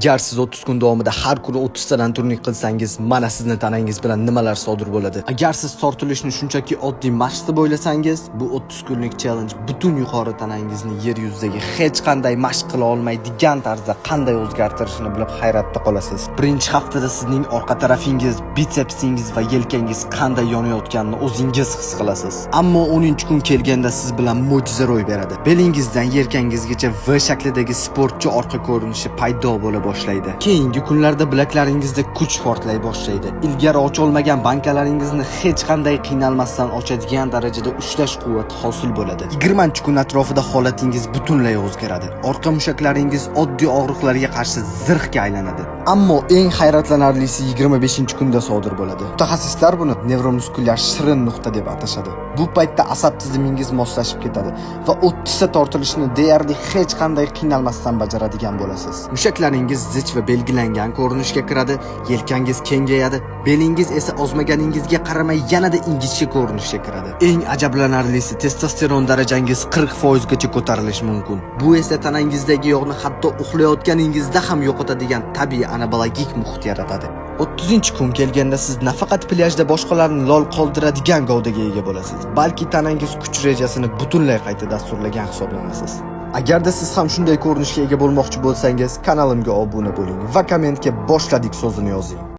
Agar siz 30 kun davomida har kuni 30 tadan turnik qilsangiz, mana sizni tanangiz bilan nimalar sodir bo'ladi? Agar siz tortilishni shunchaki oddiy mashq deb o'ylasangiz, bu 30 kunlik challenge butun yuqori tanangizni yer yuzidagi hech qanday mashq qila olmaydigan tarzda qanday o'zgartirishini bilib hayratda qolasiz. Birinchi haftada sizning orqa tarafingiz, bitsepsingiz va yelkangiz qanday yonayotganini o'zingiz his qilasiz. Ammo 10-kun kelganda siz bilan mo'jiza ro'y beradi. Belingizdan yelkangizgacha V shaklidagi sportchi orqa ko'rinishi paydo bo'la boshlaydi. Keyingi kunlarda bilaklaringizda kuch portlay boshlaydi. Ilgari ocholmagan bankalaringizni hech qanday qiynalmasdan ochadigan darajada ushlash quvvati hosil bo'ladi. 20-kun atrofida holatingiz butunlay o'zgaradi. Orqa mushaklaringiz oddiy og'riqlarga qarshi zirhga aylanadi. Ammo eng hayratlanarlisi 25-kunda sodir bo'ladi. Mutaxassislar buni nevromuskulyar shirin nuqta deb atashadi. Bu paytda asab tizimingiz moslashib ketadi va 30 ta tortilishni deyarli hech qanday qiynalmasdan bajaradigan bo'lasiz. Mushaklaringiz zich va belgilangan ko'rinishga kiradi, yelkangiz kengayadi, belingiz esa ozmaganingizga qaramay yanada ingichka ko'rinishga kiradi. Eng ajablanarlisi, testosteron darajangiz 40% gacha ko'tarilishi mumkin. Bu esa tanangizdagi yog'ni hatto uxlayotganingizda ham yo'qotadigan tabiiy anabologik muhit yaratadi. 30-kun kelganda siz nafaqat plyajda boshqalarni lol qoldiradigan gavdaga ega bo'lasiz, balki tanangiz kuch rejasini butunlay qayta dasturlagan hisoblanasiz. Agarda siz ham shunday ko'rinishga ega bo'lmoqchi bo'lsangiz, kanalimga obuna bo'ling va kommentga boshladik so'zini yozing.